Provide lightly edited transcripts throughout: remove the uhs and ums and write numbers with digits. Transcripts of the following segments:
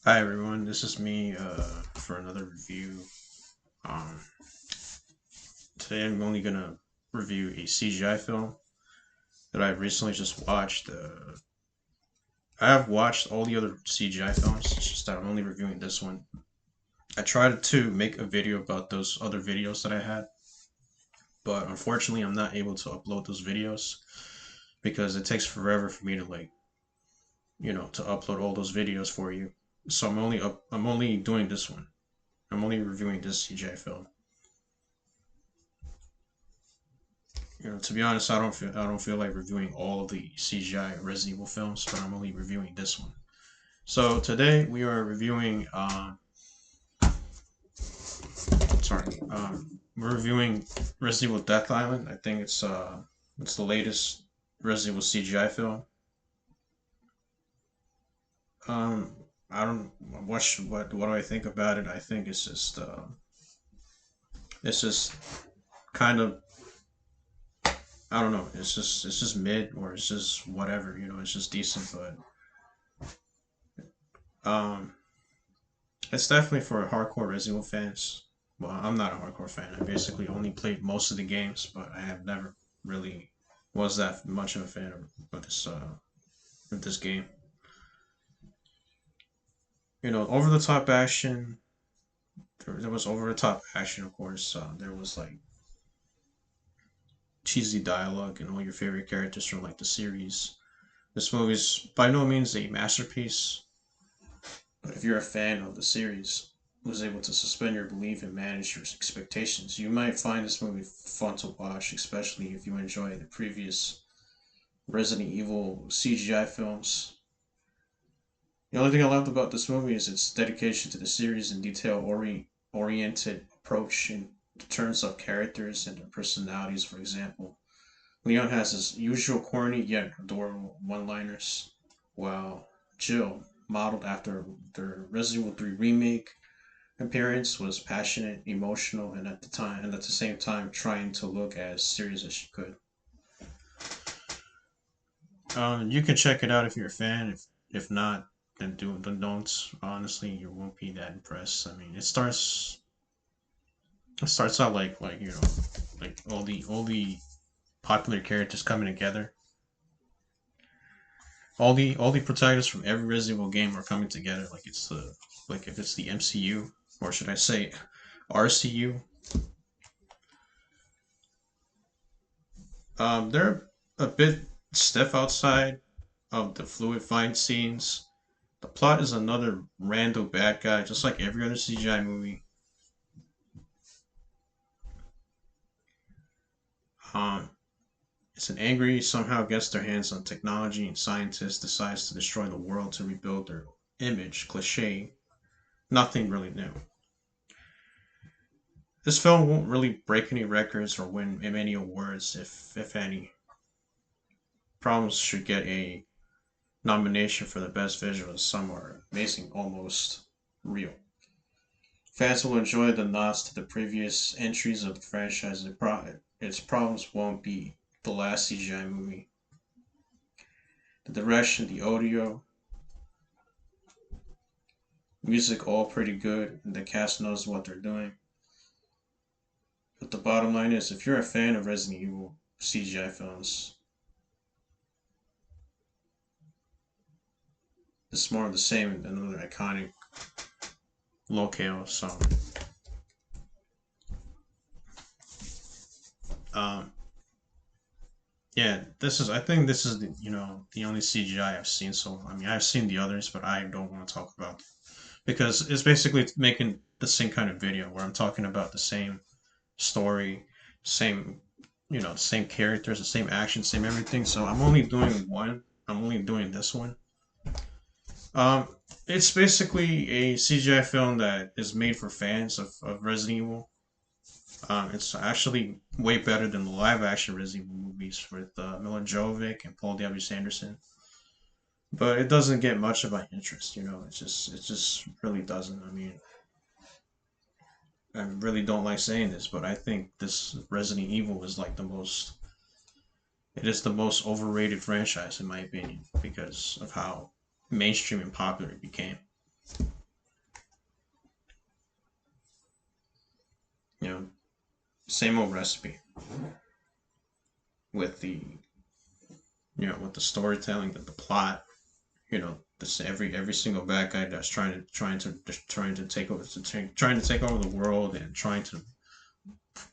Hi everyone, this is me for another review. Um, Today I'm only gonna review a CGI film that I recently just watched. I have watched all the other CGI films, it's just that I'm only reviewing this one. I tried to make a video about those other videos that I had, but unfortunately I'm not able to upload those videos because it takes forever for me to to upload all those videos for you. So I'm only doing this one. I'm only reviewing this CGI film. To be honest, I don't feel like reviewing all of the CGI Resident Evil films, but I'm only reviewing this one. So today we are reviewing. We're reviewing Resident Evil Death Island. I think it's the latest Resident Evil CGI film. Um, I don't what do I think about it? I think it's just kind of, I don't know. It's just mid, or it's just whatever. It's just decent, but it's definitely for hardcore Resident Evil fans. Well, I'm not a hardcore fan. I basically only played most of the games, but I have never really was that much of a fan of this game. Over the top action. There was over the top action, of course. There was like cheesy dialogue and all your favorite characters from like the series. This movie is by no means a masterpiece, but if you're a fan of the series, was able to suspend your belief and manage your expectations, you might find this movie fun to watch, especially if you enjoy the previous Resident Evil CGI films. The only thing I loved about this movie is its dedication to the series and detail oriented approach in terms of characters and their personalities. For example, Leon has his usual corny yet adorable one liners, while Jill, modeled after the Resident Evil 3 remake, appearance was passionate, emotional, and at the same time trying to look as serious as she could. You can check it out if you're a fan. If not, then don't. Honestly, you won't be that impressed. I mean, it starts out like like all the popular characters coming together. All the protagonists from every Resident Evil game are coming together. Like if it's the MCU, or should I say RCU. They're a bit stiff outside of the fluid fight scenes. The plot is another random bad guy, just like every other CGI movie. Um, it's an angry, somehow gets their hands on technology, and scientist decides to destroy the world to rebuild their image. Cliche. Nothing really new. This film won't really break any records or win many awards, if any. Problems should get a nomination for the best visuals. Some are amazing, almost real. Fans will enjoy the nods to the previous entries of the franchise. Its problems won't be the last CGI movie. The direction, the audio, music, all pretty good, and the cast knows what they're doing. But the bottom line is, if you're a fan of Resident Evil CGI films, it's more of the same and another iconic locale. So, um, yeah, I think this is the only CGI I've seen. So, I mean, I've seen the others, but I don't want to talk about them because it's basically making the same kind of video where I'm talking about the same story, same the same characters, the same action, same everything. So I'm only doing one. I'm only doing this one. Um, it's basically a CGI film that is made for fans of Resident Evil. It's actually way better than the live action Resident Evil movies with Mila Jovovich and Paul W. Sanderson. But it doesn't get much of my interest. It just really doesn't. I mean, I really don't like saying this, but I think this Resident Evil is like the most. It is the most overrated franchise in my opinion because of how mainstream and popular it became. same old recipe with the with the storytelling, the plot. This every single bad guy that's trying to take over trying to take over the world and trying to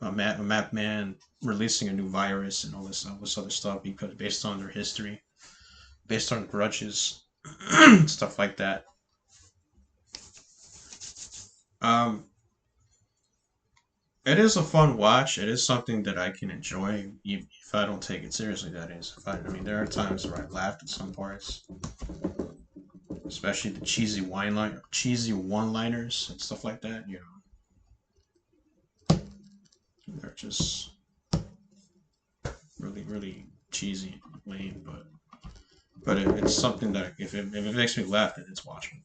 a map man releasing a new virus and all this other stuff because based on their history, based on grudges, stuff like that. Um, it is a fun watch. It is something that I can enjoy if I don't take it seriously. That is, if I mean, there are times where I laughed at some parts, especially the cheesy one-liners and stuff like that. They're just really cheesy, lame, but it's something that if it makes me laugh, then it's watchable.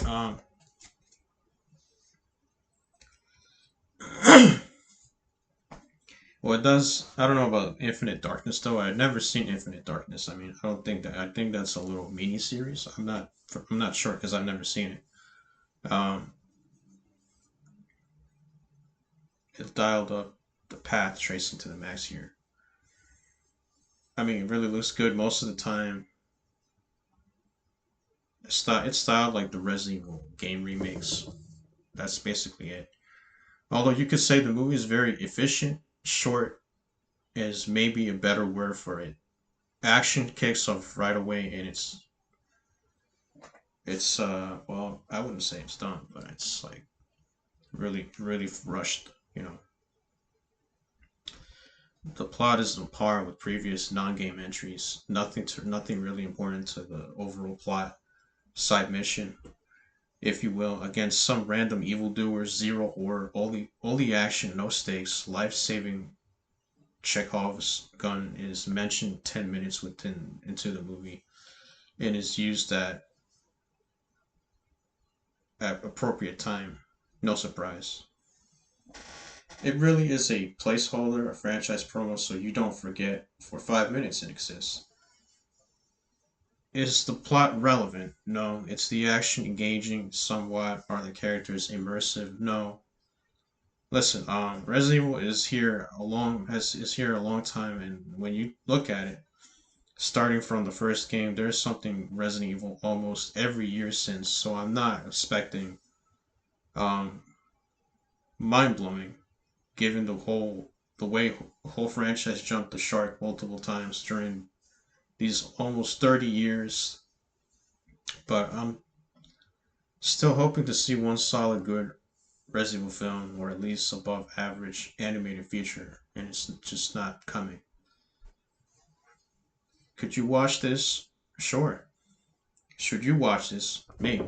Um, well, it does. I don't know about Infinite Darkness though. I've never seen Infinite Darkness. I mean, I don't think that. I think that's a little mini series. I'm not sure because I've never seen it. It dialed up the path tracing to the max here. I mean, it really looks good most of the time. It's styled like the Resident Evil game remakes. That's basically it. Although you could say the movie is very efficient, short is maybe a better word for it. Action kicks off right away, and it's well, I wouldn't say it's done, but it's like really rushed. The plot is on par with previous non-game entries. Nothing really important to the overall plot. Side mission, if you will, against some random evildoers. Zero horror, only action, no stakes. Life-saving Chekhov's gun is mentioned 10 minutes within into the movie and is used at appropriate time. No surprise. It really is a placeholder, a franchise promo, so you don't forget for 5 minutes it exists. Is the plot relevant? No. It's the action engaging somewhat. Are the characters immersive? No. Listen, Resident Evil is here a long time, and when you look at it, starting from the first game, there's something Resident Evil almost every year since. So I'm not expecting um mind blowing, given the way the whole franchise jumped the shark multiple times during these almost 30 years. But I'm still hoping to see one solid good Resident Evil film, or at least above average animated feature, and it's just not coming. Could you watch this? Sure. Should you watch this? Maybe.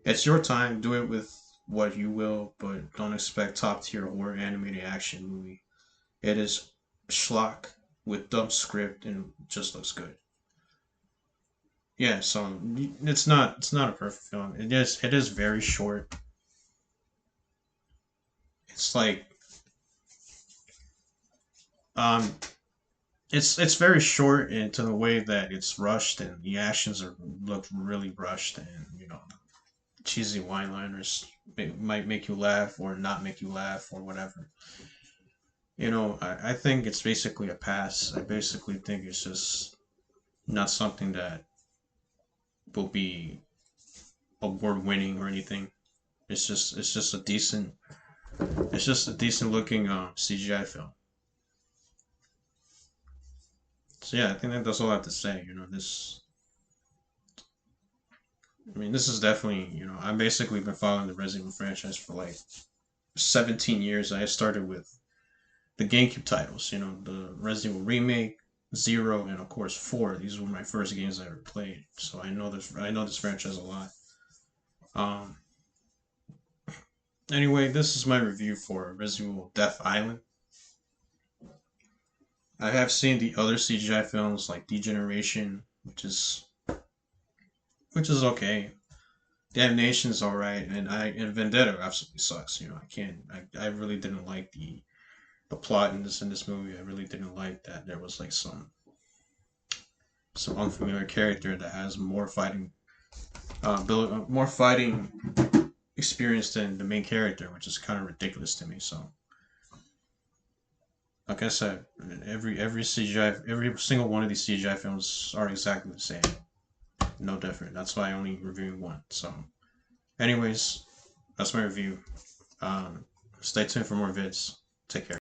It's your time. Do it with what you will, but don't expect top tier horror animated action movie. It is schlock with dumb script and just looks good. Yeah, so it's not a perfect film. It is very short. It's like um it's very short into the way that it's rushed and the actions are look really rushed, and cheesy wine liners might make you laugh or not make you laugh or whatever. I think it's basically a pass. I basically think it's just not something that will be award winning or anything. It's just a decent looking CGI film. So yeah, I think that's all I have to say. I mean, this is definitely, I've basically been following the Resident Evil franchise for like 17 years. I started with the GameCube titles, the Resident Evil Remake, Zero, and of course Four. These were my first games I ever played, so I know this franchise a lot. Um, anyway, this is my review for Resident Evil Death Island. I have seen the other CGI films like Degeneration, which is okay. Damnation's all right, and Vendetta absolutely sucks. I can't. I really didn't like the plot in this movie. I really didn't like that there was like some unfamiliar character that has more fighting experience than the main character, which is kind of ridiculous to me. So, like I said, every CGI, every single one of these CGI films are exactly the same, no different. That's why I only reviewing one. So, anyways, that's my review. Um, Stay tuned for more vids. Take care.